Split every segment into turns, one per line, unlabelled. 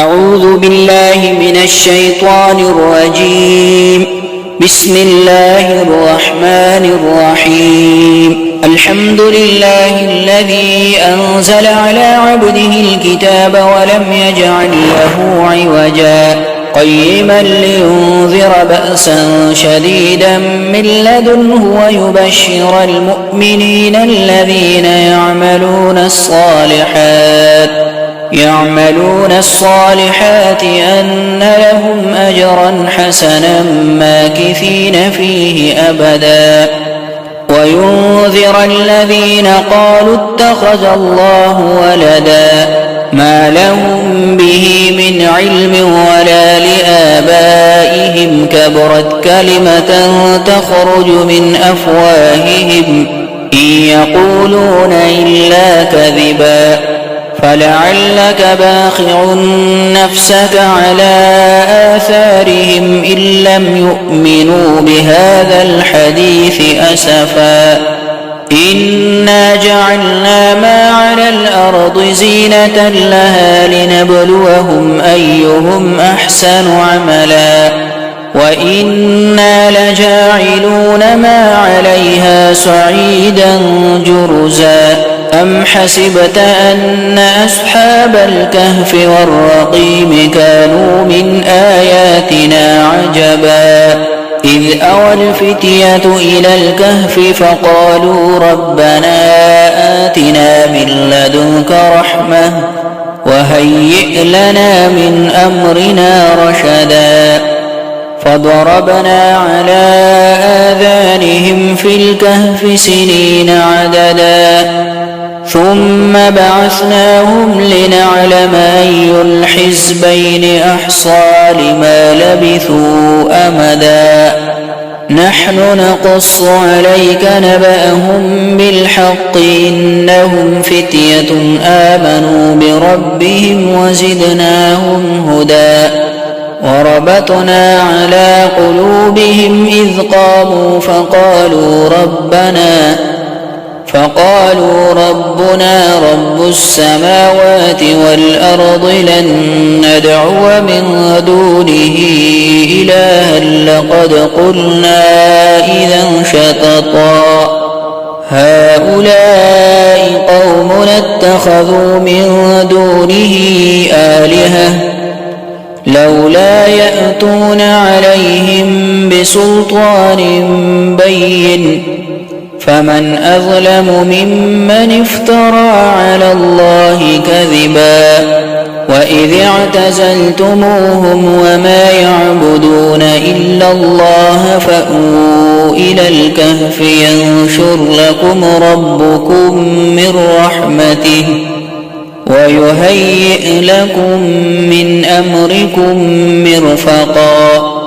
أعوذ بالله من الشيطان الرجيم. بسم الله الرحمن الرحيم. الحمد لله الذي أنزل على عبده الكتاب ولم يجعل له عوجا قيما لينذر بأسا شديدا من لدنه ويبشر المؤمنين الذين يعملون الصالحات أن لهم أجرا حسنا ماكثين فيه أبدا وينذر الذين قالوا اتخذ الله ولدا ما لهم به من علم ولا لآبائهم كبرت كلمة تخرج من أفواههم إن يقولون إلا كذبا فلعلك باخع نفسك على آثارهم إن لم يؤمنوا بهذا الحديث أسفا إنا جعلنا ما على الأرض زينة لها لنبلوهم أيهم أحسن عملا وإنا لجاعلون ما عليها صعيدا جرزا أم حسبت أن أصحاب الكهف والرقيم كانوا من آياتنا عجبا إذ أوى الفتية إلى الكهف فقالوا ربنا آتنا من لدنك رحمة وهيئ لنا من أمرنا رشدا فضربنا على آذانهم في الكهف سنين عددا ثم بعثناهم لنعلم أي الحزبين أحصى لما لبثوا أمدا نحن نقص عليك نبأهم بالحق إنهم فتية آمنوا بربهم وزدناهم هدى وربطنا على قلوبهم إذ قاموا فقالوا ربنا رب السماوات والأرض لن ندعو من دونه إلها لقد قلنا إذا شططا هؤلاء قومنا اتخذوا من دونه آلهة لولا يأتون عليهم بسلطان بين فمن أظلم ممن افترى على الله كذبا وإذ اعتزلتموهم وما يعبدون إلا الله فأووا إلى الكهف ينشر لكم ربكم من رحمته ويهيئ لكم من أمركم مرفقا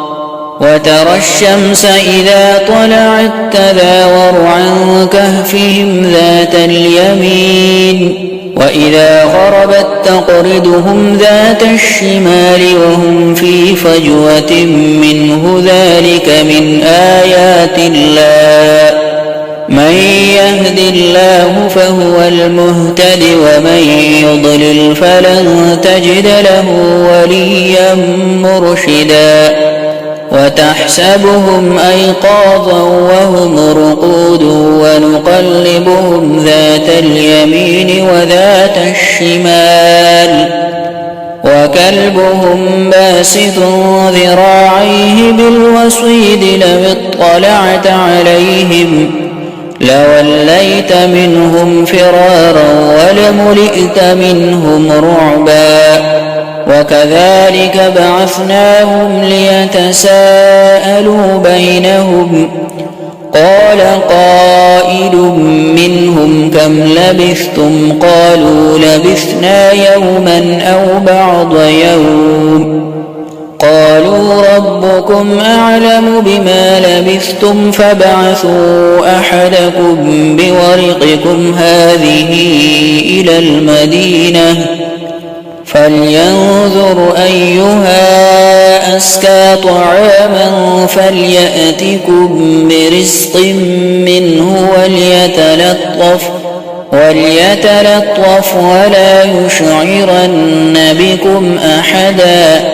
وترى الشمس إذا طلعت تزاور عن كهفهم ذات اليمين وإذا غربت تقرضهم ذات الشمال وهم في فجوة منه ذلك من آيات الله من يهد الله فهو المهتد ومن يضلل فلن تجد له وليا مرشدا وتحسبهم أيقاظا وهم رقود ونقلبهم ذات اليمين وذات الشمال وكلبهم باسط ذراعيه بالوصيد لو اطلعت عليهم لوليت منهم فرارا ولملئت منهم رعبا وكذلك بعثناهم ليتساءلوا بينهم قال قائل منهم كم لبثتم قالوا لبثنا يوما أو بعض يوم قالوا ربكم أعلم بما لبثتم فابعثوا أحدكم بورقكم هذه إلى المدينة فلينظر أيها أزكى طعاما فليأتكم برزق منه وليتلطف ولا يشعرن بكم أحدا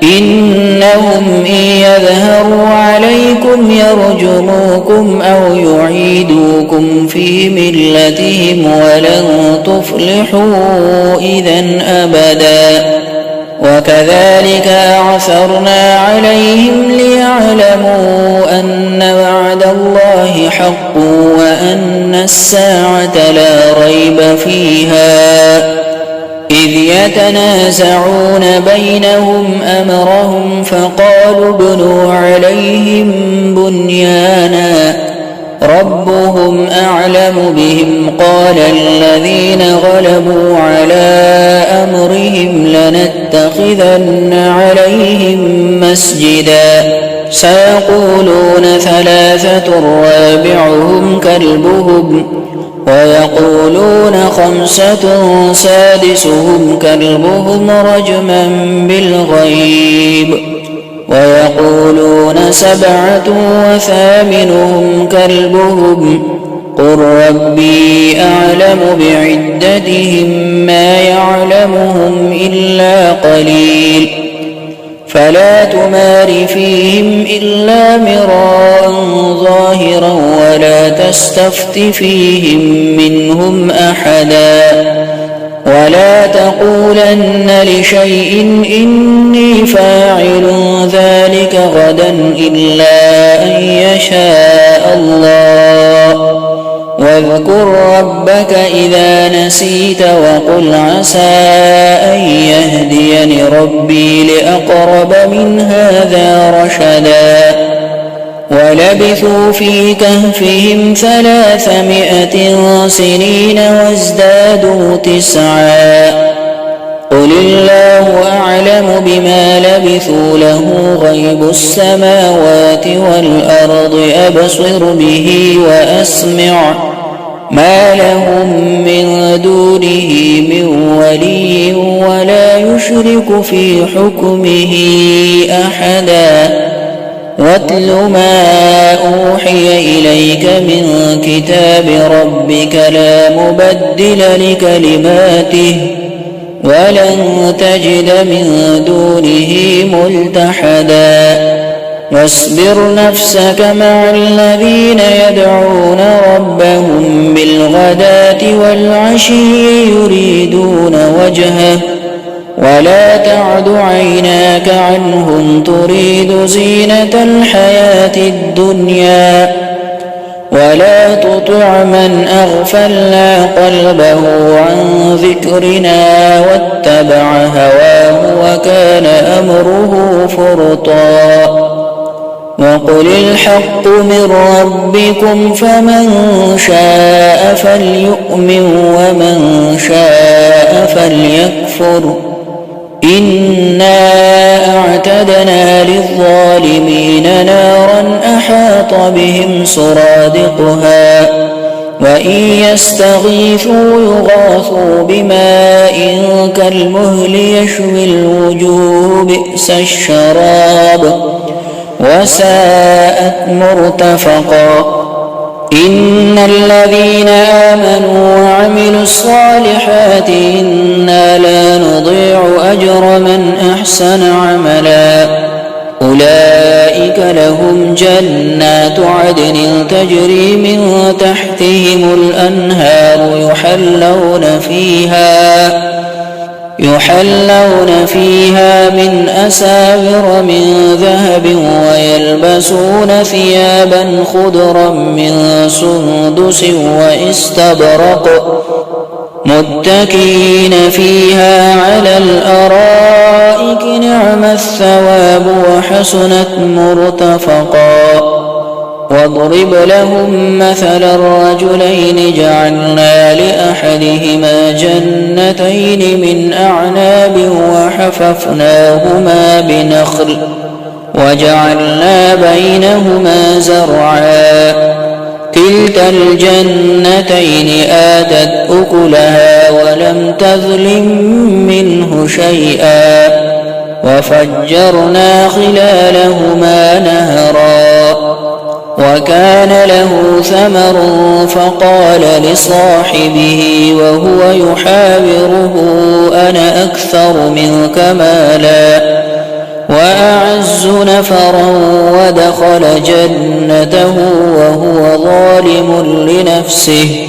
إنهم إن يظهروا عليكم يرجموكم أو يعيدوكم في ملتهم ولن تفلحوا إذا أبدا وكذلك أعثرنا عليهم ليعلموا أن وعد الله حق وأن الساعة لا ريب فيها إذ يتنازعون بينهم أمرهم فقالوا ابنوا عليهم بنيانا ربهم أعلم بهم قال الذين غلبوا على أمرهم لنتخذن عليهم مسجدا سيقولون ثلاثة رابعهم كلبهم ويقولون خمسة سادسهم كلبهم رجما بالغيب ويقولون سبعة وثامنهم كلبهم قل ربي أعلم بعدتهم ما يعلمهم إلا قليل فلا تمار فيهم إلا مراء ظاهرا ولا تستفت فيهم منهم أحدا ولا تقولن لشيء إني فاعل ذلك غدا إلا أن يشاء الله واذكر ربك إذا نسيت وقل عسى أن يهديني ربي لأقرب من هذا رشدا ولبثوا في كهفهم 300 سنين وازدادوا 9 قل الله أعلم بما لبثوا له غيب السماوات والأرض أبصر به وأسمع ما لهم من دونه من ولي ولا يشرك في حكمه أحدا واتل ما أوحي إليك من كتاب ربك لا مبدل لكلماته ولن تجد من دونه ملتحدا واصبر نفسك مع الذين يدعون ربهم بالغداة والعشي يريدون وجهه ولا تعد عيناك عنهم تريد زينة الحياة الدنيا ولا تطع من أغفلنا قلبه عن ذكرنا واتبع هواه وكان أمره فرطا وقل الحق من ربكم فمن شاء فليؤمن ومن شاء فليكفر إنا أعتدنا للظالمين نارا أحاط بهم سرادقها وإن يستغيثوا يغاثوا بماء كالمهل يشوي الوجوه بئس الشراب وساءت مرتفقا إن الذين آمنوا وعملوا الصالحات إنا لا نضيع أجر من أحسن عملا أولئك لهم جنات عدن تجري من تحتهم الأنهار يحلون فيها من أساور من ذهب ويلبسون ثيابا خضرا من سندس واستبرق متكئين فيها على الأرائك نعم الثواب وحسنت مرتفقا واضرب لهم مثل الرجلين جعلنا لأحدهما جنتين من أعناب وحففناهما بنخل وجعلنا بينهما زرعا كلتا الجنتين آتت أكلها ولم تظلم منه شيئا وفجرنا خلالهما نهرا وكان له له ثمر فقال لصاحبه وهو يحاوره أنا أكثر منك مالا وأعز نفرا ودخل جنته وهو ظالم لنفسه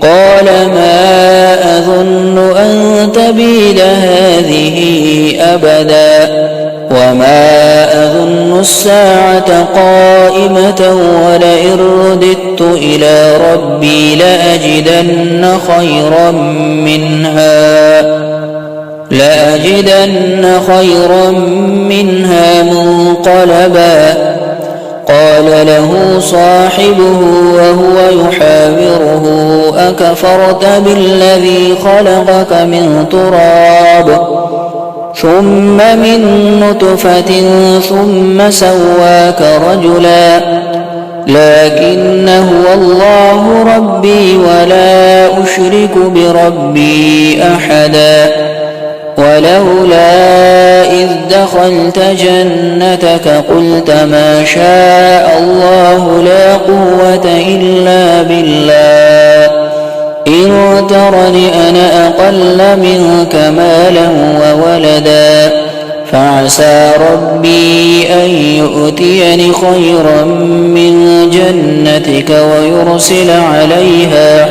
قال ما أظن أن تبيد هذه أبدا وما أظن الساعة قائمة ولئن رددت إلى ربي لأجدن خيرا منها منقلبا قال له صاحبه وهو يحاوره أكفرت بالذي خلقك من تراب ثم من نطفة ثم سواك رجلا لكن هو الله ربي ولا أشرك بربي أحدا ولولا إذ دخلت جنتك قلت ما شاء الله لا قوة إلا بالله إن ترني أنا أقل منك مالا وولدا فعسى ربي أن يؤتيني خيرا من جنتك ويرسل عليها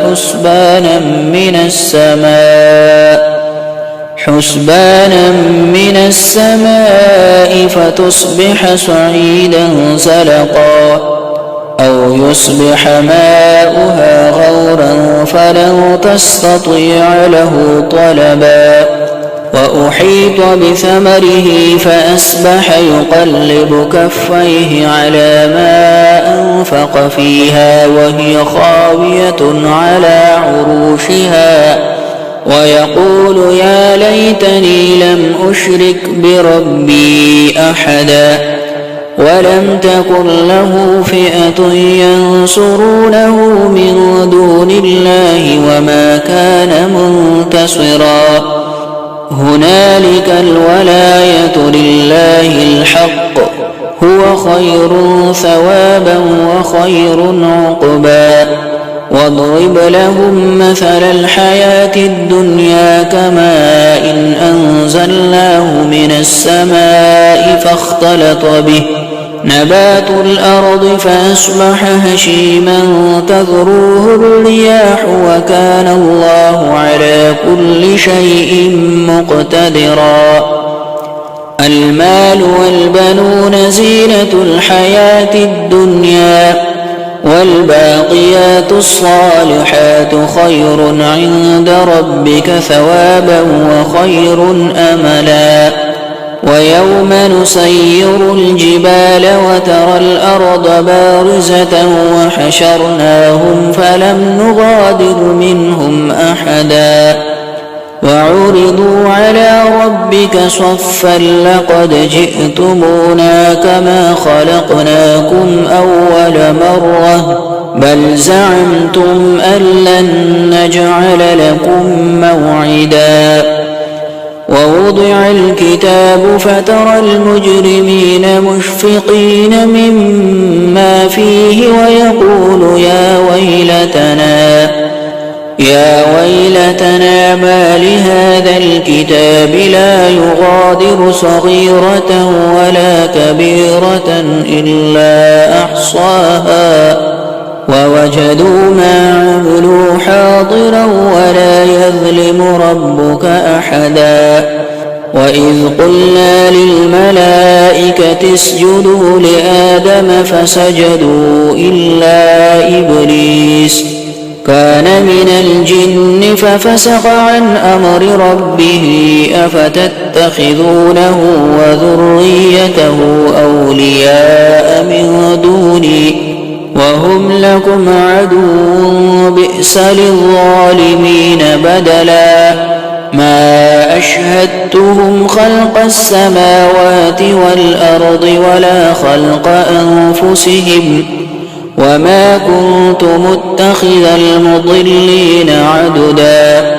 حسبانا من السماء فتصبح صعيدا زلقا أو يصبح ماؤها غورا فلن تستطيع له طلبا وأحيط بثمره فأصبح يقلب كفيه على ما أنفق فيها وهي خاوية على عروشها ويقول يا ليتني لم أشرك بربي أحدا ولم تكن له فئة ينصرونه من دون الله وما كان منتصرا هنالك الولاية لله الحق هو خير ثوابا وخير عقبا واضرب لهم مثل الحياة الدنيا كماء إن أنزلناه من السماء فاختلط به نبات الأرض فأصبح هشيما تذروه الرياح وكان الله على كل شيء مقتدرا المال والبنون زينة الحياة الدنيا والباقيات الصالحات خير عند ربك ثوابا وخير أملا ويوم نسير الجبال وترى الأرض بارزة وحشرناهم فلم نغادر منهم أحدا وعرضوا على ربك صفا لقد جئتمونا كما خلقناكم أول مرة بل زعمتم أن لن نجعل لكم موعدا ووضع الكتاب فترى المجرمين مشفقين مما فيه ويقول يا ويلتنا ما لهذا الكتاب لا يغادر صغيرة ولا كبيرة إلا أحصاها ووجدوا ما عملوا حاضرا ولا يظلم ربك أحدا وإذ قلنا للملائكة اسجدوا لآدم فسجدوا إلا إبليس كان من الجن ففسق عن أمر ربه أفتتخذونه وذريته أولياء من دوني وهم لكم عدو بئس للظالمين بدلا ما أشهدتهم خلق السماوات والأرض ولا خلق أنفسهم وما كنت متخذ المضلين عددا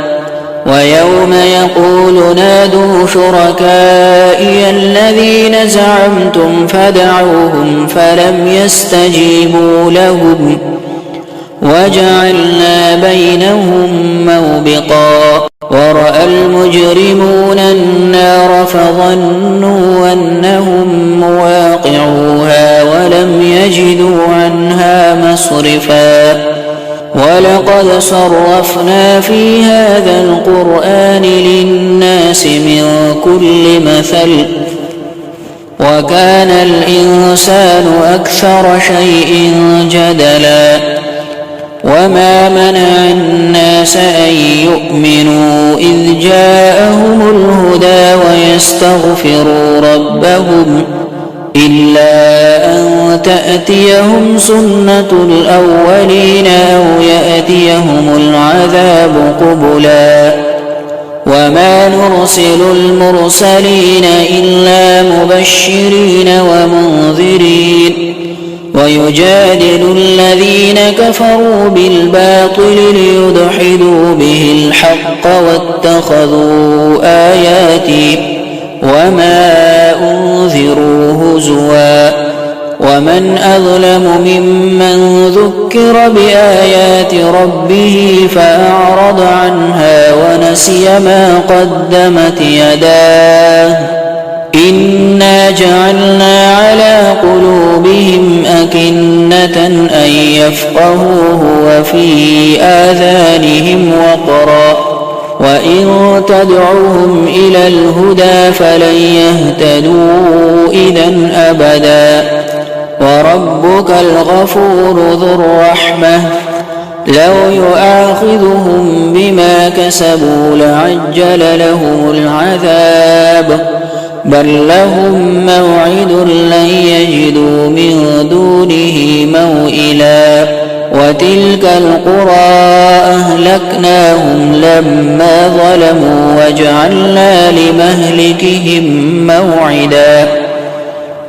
ويوم يقول نادوا شركائي الذين زعمتم فدعوهم فلم يستجيبوا لهم وجعلنا بينهم موبقا ورأى المجرمون النار فظنوا أنهم مواقعوها ولم يجدوا عنها مصرفا ولقد صرفنا في هذا القرآن للناس من كل مثل وكان الإنسان أكثر شيء جدلا وما منع الناس أن يؤمنوا إذ جاءهم الهدى ويستغفروا ربهم إلا أن تأتيهم سنة الأولين أو يأتيهم العذاب قبلا وما نرسل المرسلين إلا مبشرين ومنذرين ويجادل الذين كفروا بالباطل ليدحضوا به الحق واتخذوا آياتي وما أنذروا هزوا ومن أظلم ممن ذكر بآيات ربه فأعرض عنها ونسي ما قدمت يداه إنا جعلنا على قلوبهم أكنة أن يفقهوه وفي آذانهم وقرا وإن تدعوهم إلى الهدى فلن يهتدوا إذا أبدا وربك الغفور ذو الرحمة لو يؤاخذهم بما كسبوا لعجل لهم العذاب بل لهم موعد لن يجدوا من دونه موئلا وتلك القرى أهلكناهم لما ظلموا وجعلنا لمهلكهم موعدا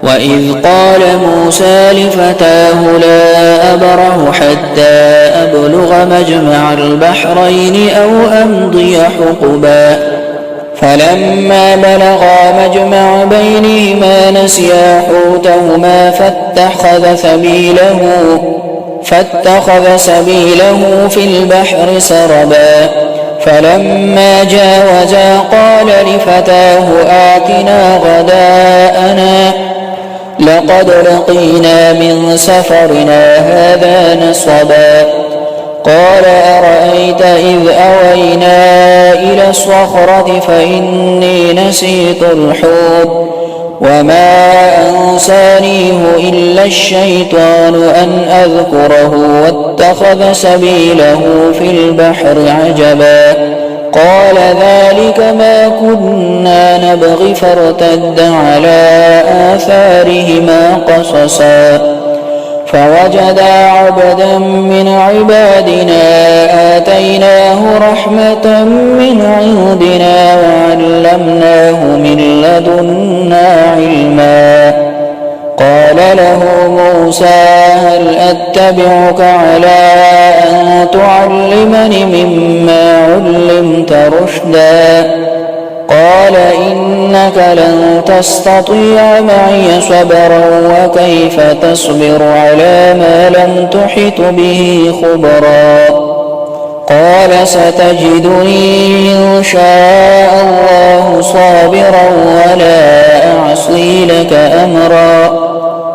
وإذ قال موسى لفتاه لا أبرح حتى أبلغ مجمع البحرين أو أمضي حقبا فلما بلغا مجمع بينهما نسيا حوتهما فاتخذ سبيله في البحر سربا فلما جاوزا قال لفتاه آتنا غداءنا لقد لقينا من سفرنا هذا نصبا قال أرأيت إذ أوينا إلى الصخرة فإني نسيت الحوت وما أنسانيه إلا الشيطان أن أذكره واتخذ سبيله في البحر عجبا قال ذلك ما كنا نبغي فارتد على آثارهما قصصا فوجدا عبدا من عبادنا آتيناه رحمة من عندنا وعلمناه من لدنا علما قال له موسى هل أتبعك على أن تعلمني مما علمت رشدا قال إنك لن تستطيع معي صبرا وكيف تصبر على ما لم تحط به خبرا قال ستجدني إن شاء الله صابرا ولا أعصي لك أمرا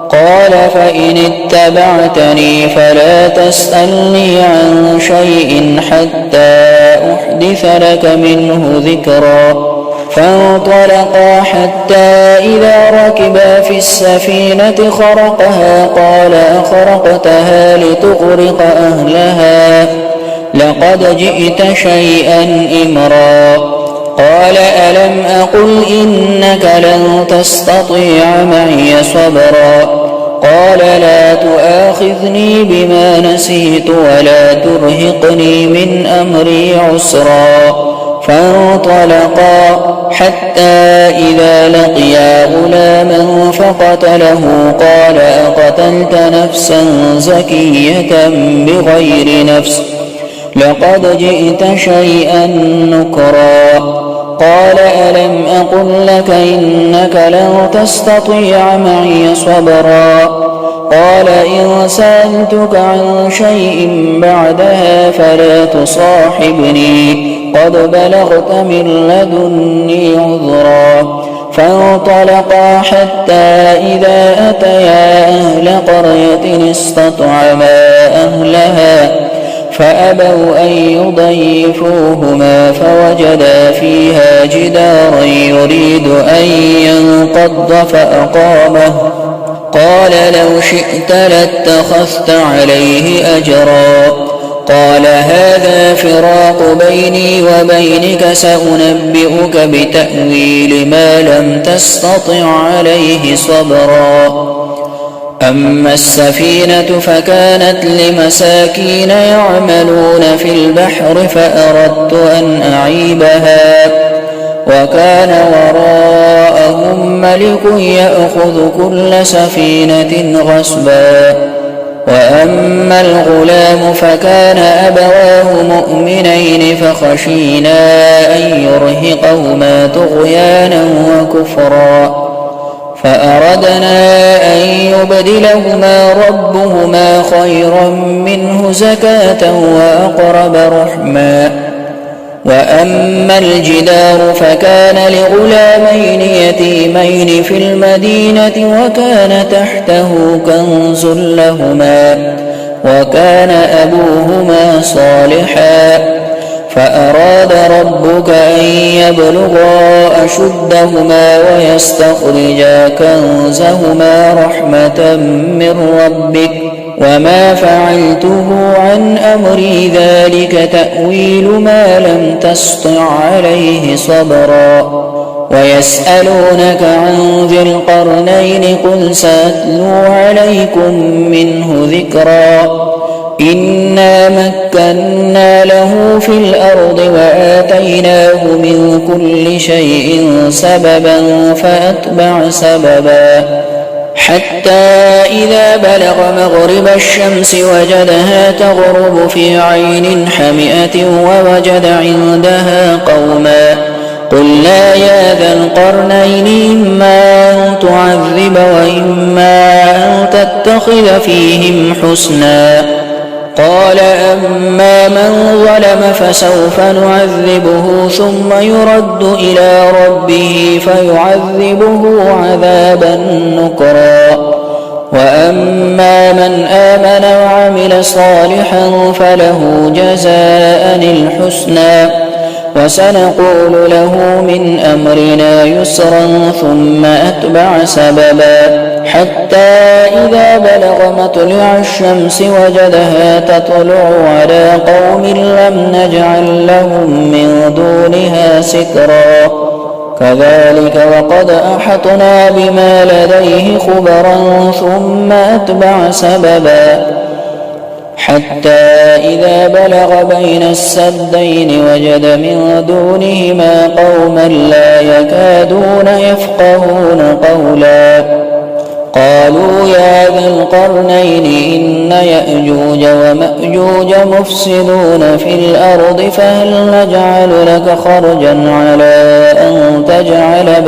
قال فإن اتبعتني فلا تسألني عن شيء حتى أحدث لك منه ذكرا فانطلقا حتى إذا ركبا في السفينة خرقها قال أخرقتها لتغرق أهلها لقد جئت شيئا إمرا قال ألم أقل إنك لن تستطيع معي صبرا قال لا تؤاخذني بما نسيت ولا ترهقني من أمري عسرا فانطلقا حتى إذا لقيا غلاما فقتله قال أقتلت نفسا زكية بغير نفس لقد جئت شيئا نكرا قال ألم أقل لك إنك لن تستطيع معي صبرا قال إن سألتك عن شيء بعدها فلا تصاحبني قد بلغت من لدني عذرا فانطلقا حتى إذا أتيا أهل قرية استطعما أهلها فأبوا أن يضيفوهما فوجدا فيها جدارا يريد أن ينقض فأقامه قال لو شئت لاتخذت عليه أجرا قال هذا فراق بيني وبينك سأنبئك بتأويل ما لم تستطع عليه صبرا أما السفينة فكانت لمساكين يعملون في البحر فأردت أن أعيبها وكان وراءهم ملك يأخذ كل سفينة غصبا وأما الغلام فكان أبواه مؤمنين فخشينا أن يرهقهما طغيانا وكفرا فأردنا أن يبدلهما ربهما خيرا منه زكاة وأقرب رحما وأما الجدار فكان لغلامين يتيمين في المدينة وكان تحته كنز لهما وكان أبوهما صالحا فأراد ربك أن يبلغا أشدهما ويستخرجا كنزهما رحمة من ربك وما فعلته عن أمري ذلك تأويل ما لم تسطع عليه صبرا ويسألونك عن ذي القرنين قل سأتلو عليكم منه ذكرا إنا مكنا له في الأرض وآتيناه من كل شيء سببا فأتبع سببا حتى إذا بلغ مغرب الشمس وجدها تغرب في عين حمئة ووجد عندها قوما قلنا يا ذا القرنين إما أن تعذب وإما أن تتخذ فيهم حسنا قال أما من ظلم فسوف نعذبه ثم يرد إلى ربه فيعذبه عذابا نكرا وأما من آمن وعمل صالحا فله جزاء الحسنى وسنقول له من أمرنا يسرا ثم أتبع سببا حتى إذا بلغ مطلع الشمس وجدها تطلع على قوم لم نجعل لهم من دونها سترا كذلك وقد أحطنا بما لديه خبرا ثم أتبع سببا حتى إذا بلغ بين السدين وجد من دونهما قوما لا يكادون يفقهون قولا قالوا يا ذا القرنين إن يأجوج ومأجوج مفسدون في الأرض فهل نجعل لك خرجا على أن تجعل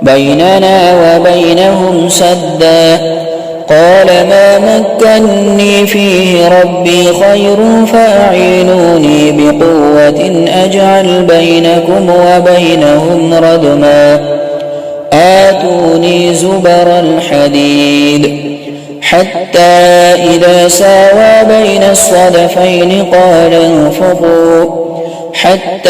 بيننا وبينهم سدا قال ما مكني فيه ربي خير فأعينوني بقوة أجعل بينكم وبينهم ردما آتوني زبر الحديد حتى إذا ساوى بين الصدفين قال انفخوا حتى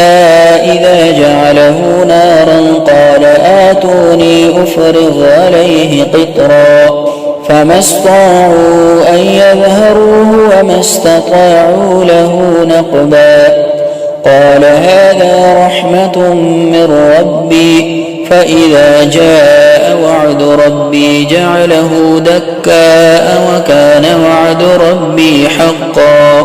إذا جعله نارا قال آتوني أفرغ عليه قطرا فما استطاعوا أن يظهروه وما استطاعوا له نقبا قال هذا رحمة من ربي فإذا جاء وعد ربي جعله دكاء وكان وعد ربي حقا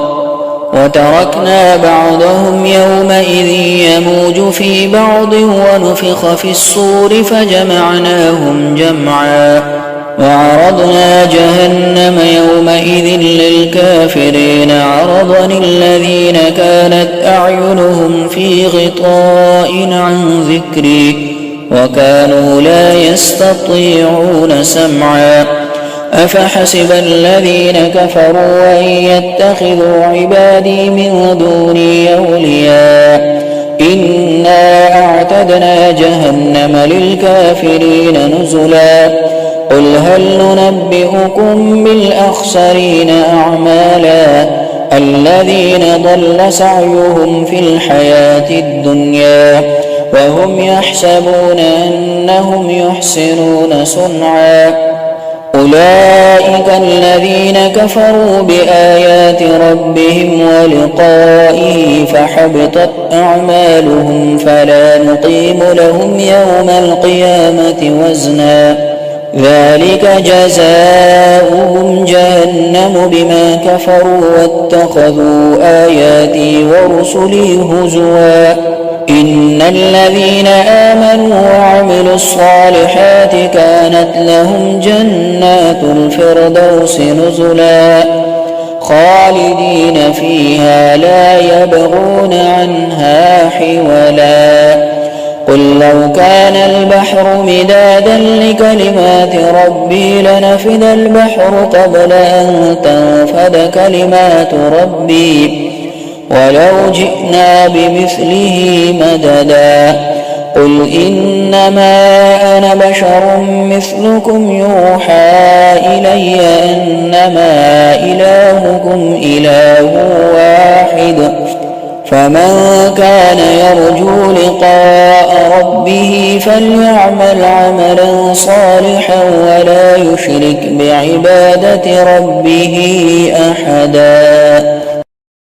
وتركنا بعضهم يومئذ يموج في بعض ونفخ في الصور فجمعناهم جمعا وعرضنا جهنم يومئذ للكافرين عرضا الذين كانت أعينهم في غطاء عن ذكري وكانوا لا يستطيعون سمعا أفحسب الذين كفروا أن يتخذوا عبادي من دوني أولياء إنا أعتدنا جهنم للكافرين نزلا قل هل ننبئكم بالأخسرين أعمالا الذين ضل سعيهم في الحياة الدنيا وهم يحسبون أنهم يحسنون صنعا أولئك الذين كفروا بآيات ربهم ولقائه فحبطت أعمالهم فلا نقيم لهم يوم القيامة وزنا ذلك جزاؤهم جهنم بما كفروا واتخذوا آياتي ورسلي هزوا إن الذين آمنوا وعملوا الصالحات كانت لهم جنات الفردوس نزلا خالدين فيها لا يبغون عنها حولا قل لو كان البحر مدادا لكلمات ربي لنفد البحر قبل أن تنفد كلمات ربي ولو جئنا بمثله مددا قل إنما أنا بشر مثلكم يوحى إلي أنما إلهكم إله واحد فمن كان يرجو لقاء ربه فليعمل عملا صالحا ولا يشرك بعبادة ربه أحدا.